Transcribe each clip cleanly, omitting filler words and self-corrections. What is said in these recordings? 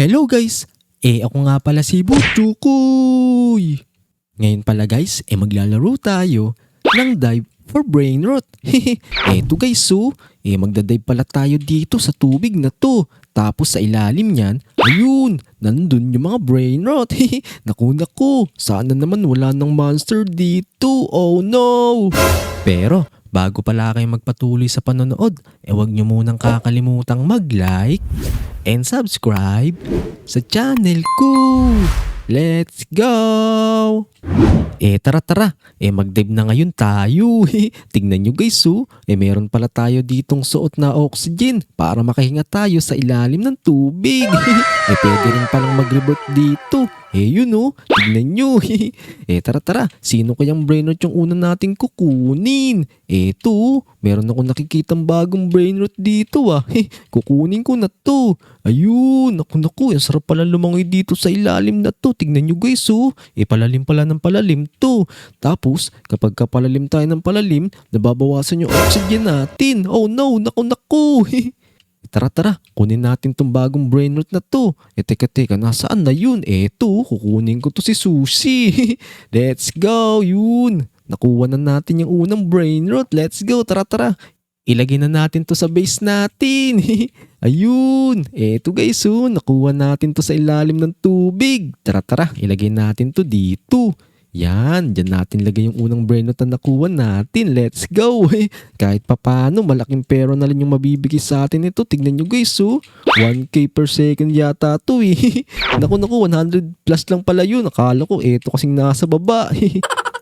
Hello guys! Ako nga pala si Butchukoy! Ngayon pala guys, maglalaro tayo ng dive for brain rot. Eto guys magdadive pala tayo dito sa tubig na to. Tapos sa ilalim niyan, ayun, nandun yung mga brain rot. Naku, sana naman wala ng monster dito. Oh no! Pero bago pala kayo magpatuloy sa panonood, huwag nyo munang kakalimutang mag-like and subscribe sa channel ko. Let's go! Tara, mag-dive na ngayon tayo. Tignan nyo guys meron pala tayo ditong suot na oxygen para makahinga tayo sa ilalim ng tubig. Pwede rin palang mag-revert dito. Yun tignan nyo. Tara, sino kayang brain rot yung una nating kukunin? Eto, meron akong nakikitang bagong brain rot dito kukunin ko na to. Ayun, naku, ang sarap pala lumangoy dito sa ilalim na to. Tignan nyo guys palalim pala ng palalim to. Tapos, kapag palalim tayo ng palalim, nababawasan yung oxygen natin. Oh no, naku. Tara, kunin natin tong bagong brain rot na to. Teka, nasaan na yun? Eto, kukunin ko to si Sushi. Let's go, yun. Nakuha na natin yung unang brain rot. Let's go, tara. Ilagay na natin to sa base natin. Ayun, eto guys nakuha natin to sa ilalim ng tubig. Tara, ilagay natin to dito. Yan, dyan natin lagay yung unang brain rot na nakuha natin. Let's go! Kahit papano, malaking pera na lang yung mabibigay sa atin ito. Tignan nyo guys 1k per second yata to Naku, 100 plus lang pala yun. Akala ko, eto kasing nasa baba.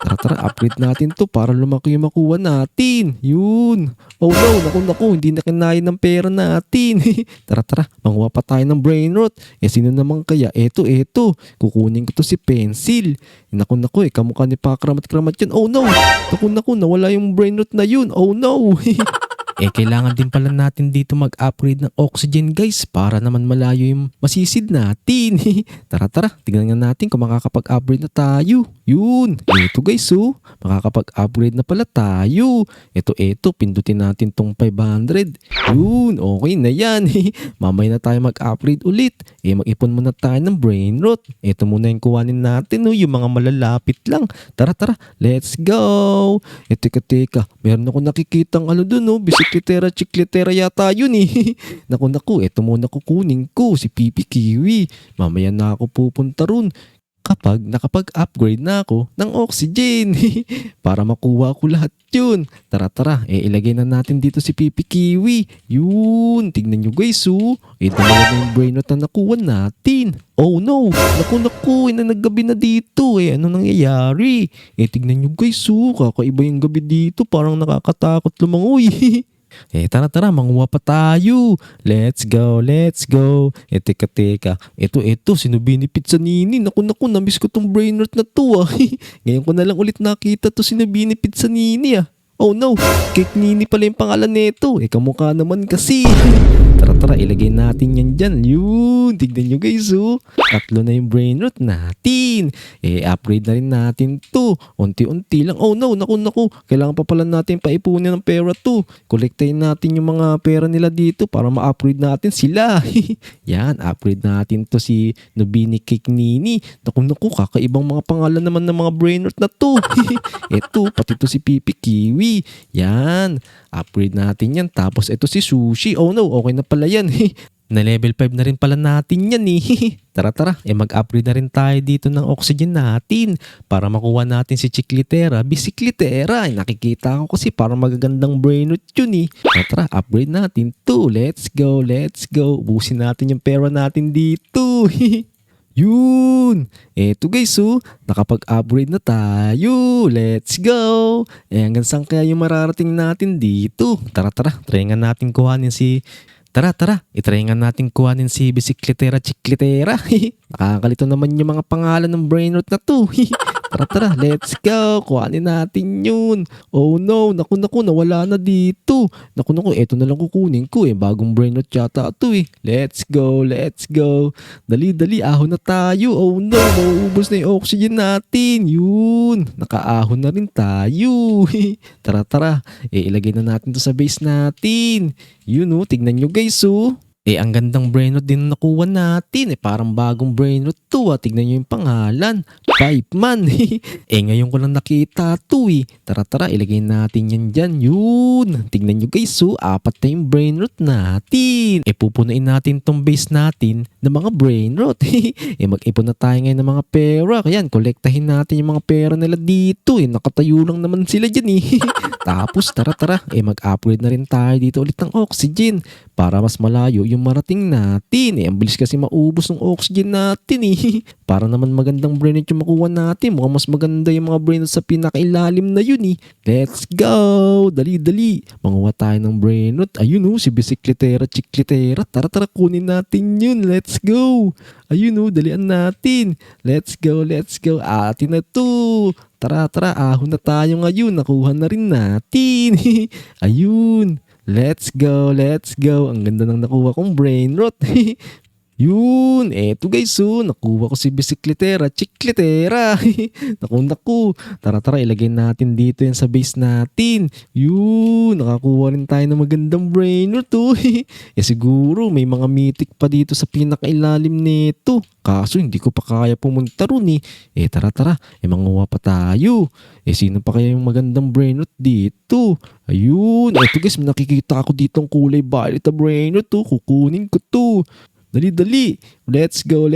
Tara, upgrade natin to para lumaki yung makuha natin. Yun. Oh no, naku, hindi na kinaya ng pera natin. Tara, manguha pa tayo ng brain rot. Sino naman kaya? Eto. Kukunin ko to si Pencil. Naku, kamukha ni Pakramat-Kramat yan. Oh no, naku, nawala yung brain rot na yun. Oh no. Kailangan din pala natin dito mag-upgrade ng oxygen guys para naman malayo yung masisid natin. Tara, tignan nga natin kung makakapag-upgrade na tayo. Yun, ito guys makakapag-upgrade na pala tayo. Ito, pindutin natin tong 500. Yun, okay na yan. Mamaya na tayo mag-upgrade ulit. Mag-ipon muna tayo ng brain rot. Ito muna yung kuhanin natin yung mga malalapit lang. Tara, let's go. Teka, meron ako nakikitang dun bisiklitera yata yun Naku, ito muna kukunin ko si Pipi Kiwi. Mamaya na ako pupunta ron kapag nakapag-upgrade na ako ng oxygen para makuha ko lahat yun. Tara, ilagay na natin dito si Pipi Kiwi. Yun, tignan nyo guys dalawa na yung brain rot na nakuha natin. Oh no, naku, naggabi na dito ano nangyayari? Tignan nyo guys kakaiba yung gabi dito, parang nakakatakot lumangoy. Tara, manguha pa tayo. Let's go. Teka. Ito, sinubinipit sa Nini. Naku, namiss ko tong brain rot na to Ngayon ko na lang ulit nakita to sinubinipit sa Nini Oh no, Cake Nini pala yung pangalan nito. Kamukha naman kasi. Tara, ilagay natin yan dyan. Yun, tignan nyo guys tatlo na yung brain rot natin. Upgrade na rin natin to. Unti-unti lang. Oh no, naku. Kailangan pa pala natin paipunin ng pera to. Kolektahin natin yung mga pera nila dito para ma-upgrade natin sila. Yan, upgrade natin to si Nubini Cake Nini. Naku, kakaibang mga pangalan naman ng mga brain rot na to. Ito, pati to si Pipi Kiwi. Yan, upgrade natin yan. Tapos ito si Sushi. Oh no, okay na pala yan. Na level 5 na rin pala natin yan Tara, mag-upgrade na rin tayo dito ng oxygen natin para makuha natin si Chiclitera, Bisiklitera. Nakikita ko kasi parang magagandang brain rot yun Tara, upgrade natin to. Let's go. Ubusin natin yung pera natin dito. Yun! Eto guys nakapag-upgrade na tayo. Let's go! Hanggang saan kaya yung mararating natin dito? Tara, try nga natin kuhanin si... Tara, itry nga natin kuhanin si Bisiklitera, Chiclitera. Nakakalito naman yung mga pangalan ng brain rot na to. Tara, let's go. Kuhanin natin yun. Oh no, naku, nawala na dito. Naku, eto na lang kukunin ko Bagong brain rot yata ito Let's go. Dali, ahon na tayo. Oh no, mauubos na yung oxygen natin. Yun, nakaahon na rin tayo. Tara, ilagay na natin to sa base natin. Yun tignan nyo guys Ang gandang brainrot din na nakuha natin. Parang bagong brainrot to. Tignan nyo yung pangalan. Pipe man. Ngayon ko lang nakita to Tara, ilagay natin yan dyan. Yun. Tignan nyo guys, apat na yung brainrot natin. Pupunuin natin tong base natin ng mga brainrot. Mag-ipon na tayo ngayon ng mga pera. Kaya kolektahin natin yung mga pera nila dito. Nakatayo lang naman sila dyan Tapos tara, mag-upgrade na rin tayo dito ulit ng oxygen para mas malayo yung marating natin. Ang bilis kasi maubos ng oxygen natin Para naman magandang brainrot yung makuha natin. Mukhang mas maganda yung mga brainrot sa pinakailalim na yun Let's go! Dali. Manguha tayo ng brainrot. Ayun si Bisikletera, Chiklitera. Tara, kunin natin yun. Let's go! Ayun dalian natin. Let's go. Atin na to. Tara, ahon na tayo ngayon. Nakuha na rin natin. Ayun. Let's go. Ang ganda ng nakuha kong brainrot. Yun, eto guys, nakuha ko si Bisikletera, Chiklitera. Naku. Tara, ilagay natin dito yan sa base natin. Yun, nakakuha rin tayo ng magandang brainrot siguro may mga mythic pa dito sa pinakailalim nito. Kaso hindi ko pa kaya pumunta ron Tara, manguha pa tayo. Sino pa kaya yung magandang brainrot dito? Ayun, eto guys, may nakikita ako ditong kulay violet na brainrot kukunin ko to. Dali. Let's go.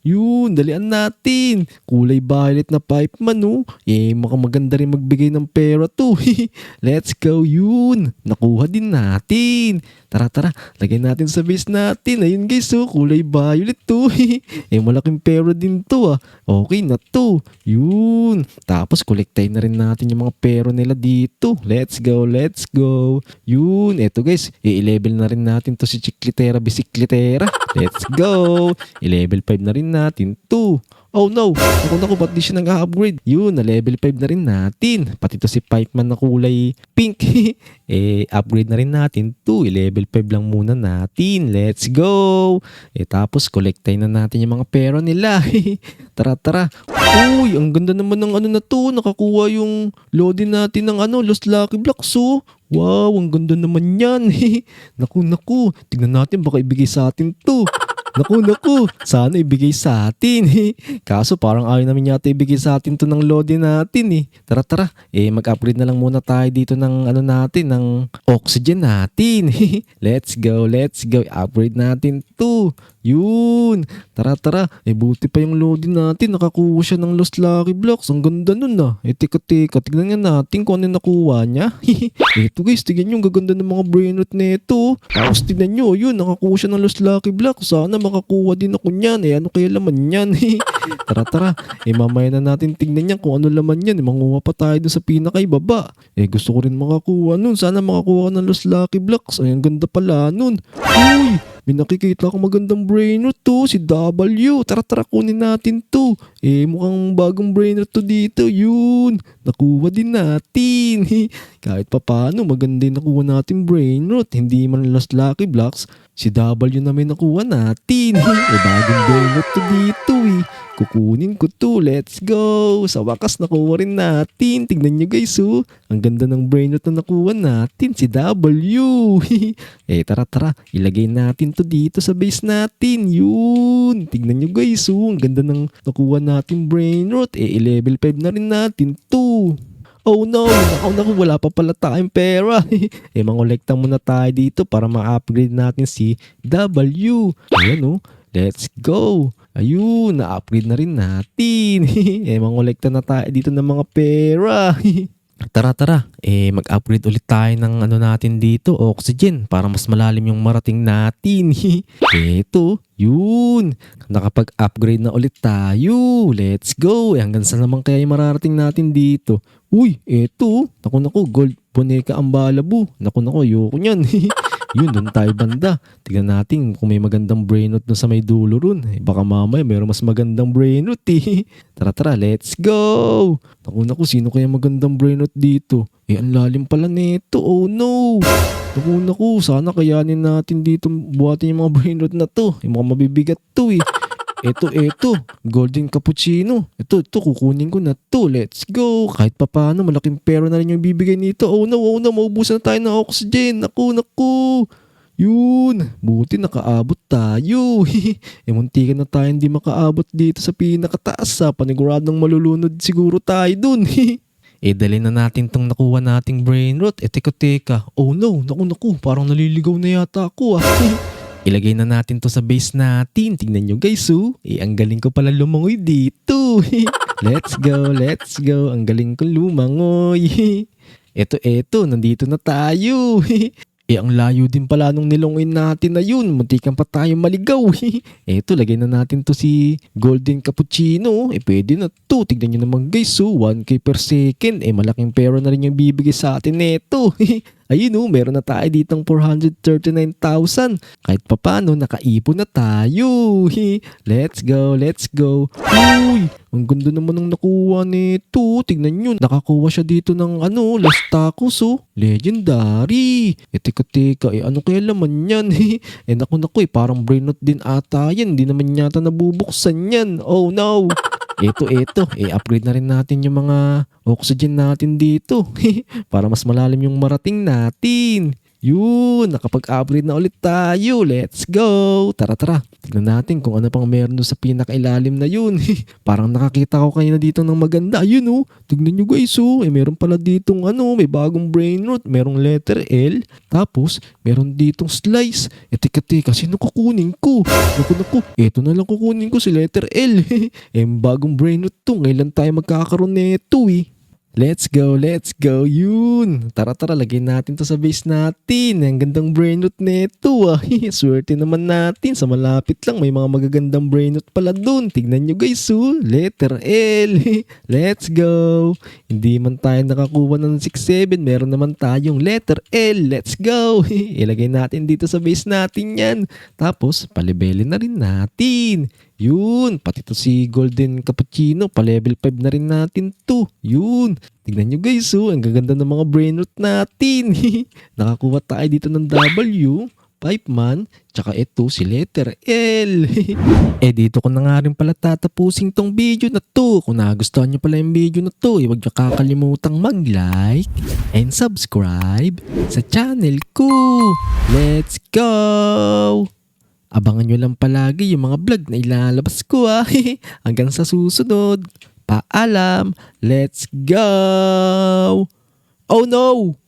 Yun, dalian natin. Kulay violet na pipe man maganda rin magbigay ng pera to. Let's go, yun. Nakuha din natin. Tara, lagay natin sa base natin. Ayun guys, kulay violet to. Malaking pera din to Okay na to. Yun. Tapos kolektahin na rin natin yung mga pera nila dito. Let's go. Yun, eto guys, i-level na rin natin to si Chiklitera, Bisikletera. Let's go. I-level 5 na rin natin to. Oh no, naku, ba't di siya nag-upgrade? Yun, na level 5 na rin natin. Pati to si Pipeman na kulay pink. Upgrade na rin natin to. I-level 5 lang muna natin. Let's go. Tapos, kolektahin na natin yung mga pera nila. Tara. Uy, ang ganda naman ng ano na to. Nakakuha yung loading natin ng Lost Lucky Blocks Wow, ang ganda naman yan. Naku, tignan natin baka ibigay sa atin to. Naku, sana ibigay sa atin Kaso parang ayaw namin yata ibigay sa atin to ng loading natin Tara, mag-upgrade na lang muna tayo dito ng natin, ng oxygen natin. Let's go. Upgrade natin to. Yun. Tara. Buti pa yung loading natin. Nakakuha siya ng Lost Lucky Blocks. Ang ganda nun Teka. Tignan nga natin kung ano nakuha niya. Ito guys, tignan nyo. Ang gaganda ng mga brainrot nito. Tapos tignan nyo. Yun, nakakuha siya ng Lost Lucky Blocks. Sana makakuha din ako niyan. Ano kaya laman yan? Tara. Mamaya na natin tignan yan kung ano laman yan. Manguha pa tayo dun sa pinakaibaba. Gusto ko rin makakuha nun. Sana makakuha ka ng Lost Lucky Blocks. Ang ganda pala nun. Uy! May nakikita akong magandang brainrot to, si W. Tara, kunin natin to. Mukhang bagong brainrot to dito. Yun, nakuha din natin. Kahit papaano, maganda yung nakuha natin brainrot. Hindi man Lost Lucky Blocks, si W na may nakuha natin. Bagong brainrot to dito Kukunin ko to. Let's go. Sa wakas, nakuha rin natin. Tignan nyo guys Ang ganda ng brainrot na nakuha natin, si W. Tara. Ilagay natin to dito sa base natin. Yun. Tignan nyo guys Ang ganda ng nakuha natin brainrot. I-level 5 na rin natin to. Oh no, naku, wala pa pala tayong pera. Mangolekta muna tayo dito para ma-upgrade natin si W. Ayan let's go. Ayun, na-upgrade na rin natin. Mangolekta na tayo dito ng mga pera. Tara. Mag-upgrade ulit tayo ng natin dito, oxygen, para mas malalim yung marating natin. Eto, yun. Nakapag-upgrade na ulit tayo. Let's go. Hanggang saan naman kaya yung mararating natin dito? Uy, eto. Naku, gold boneka ang balabu. Naku, ayoko nyan. Yun, doon tayo banda. Tignan natin kung may magandang brainrot doon sa may dulo ron. Baka mamaya mayroong mas magandang brainrot Tara, let's go! Naku, sino kaya magandang brainrot dito? Ang lalim pala nito. Oh no! Naku, sana kayanin natin dito buhatin yung mga brainrot na to. Yung mga mabibigat to Ito, golden cappuccino. Ito, kukunin ko na to. Let's go. Kahit papaano, malaking pera na rin yung bibigay nito. Oh no, maubusan na tayo ng oxygen. Naku. Yun, buti nakaabot tayo. Muntikan na tayo hindi makaabot dito sa pinakataas. Paniguradong malulunod siguro tayo dun. Dali na natin tong nakuha nating brain rot. Teka. Oh no, naku, parang naliligaw na yata ako Ilagay na natin to sa base natin. Tingnan nyo guys ang galing ko pala lumangoy dito. Let's go. Ang galing ko lumangoy. Eto, nandito na tayo. Ang layo din pala nung nilunguin natin na yun. Muntikan pa tayo maligaw. Eto, lagay na natin to si Golden Cappuccino. Pwede na to. Tignan nyo naman guys 1K per second. Malaking pera na rin yung bibigay sa atin neto. Ayun meron na tayo ditong 439,000. Kahit papano, nakaipon na tayo. Let's go. Uy, ang ganda naman ng nakuha nito. Tignan nyo, nakakuha siya dito ng Los Tacos Legendary. Teka, ano kaya laman yan? Naku, parang brain rot din ata yan. Hindi naman yata nabubuksan yan. Oh no. Ito, upgrade na rin natin yung mga oxygen natin dito para mas malalim yung marating natin. Yun, nakapag-upgrade na ulit tayo. Let's go! Tara. Tignan natin kung ano pang meron doon sa pinakailalim na yun. Parang nakakita ko kanina dito ng maganda. Ayun tignan nyo guys meron pala ditong may bagong brain rot. Merong letter L. Tapos, meron ditong slice. Teka, sino kukunin ko? Naku, eto na lang kukunin ko si letter L. Bagong brain rot to. Ngayon lang tayo magkakaroon neto Let's go. Yun. Tara, lagay natin to sa base natin. Ang gandang brain rot neto Swerte naman natin. Sa malapit lang, may mga magagandang brain rot pala dun. Tignan nyo guys letter L. Let's go. Hindi man tayo nakakuha ng 6-7. Meron naman tayong letter L. Let's go. Ilagay natin dito sa base natin yan. Tapos, palibelin na rin natin. Yun, pati to si Golden Cappuccino, pa level 5 na rin natin to. Yun, tignan nyo guys ang gaganda ng mga brain rot natin. Nakakuha tayo dito ng W, Pipeman, tsaka ito si letter L. Dito ko na nga rin pala tatapusin tong video na to. Kung nagustuhan nyo pala yung video na to, huwag nyo kakalimutang mag-like and subscribe sa channel ko. Let's go! Abangan nyo lang palagi yung mga vlog na ilalabas ko Hanggang sa susunod. Paalam. Let's go! Oh no!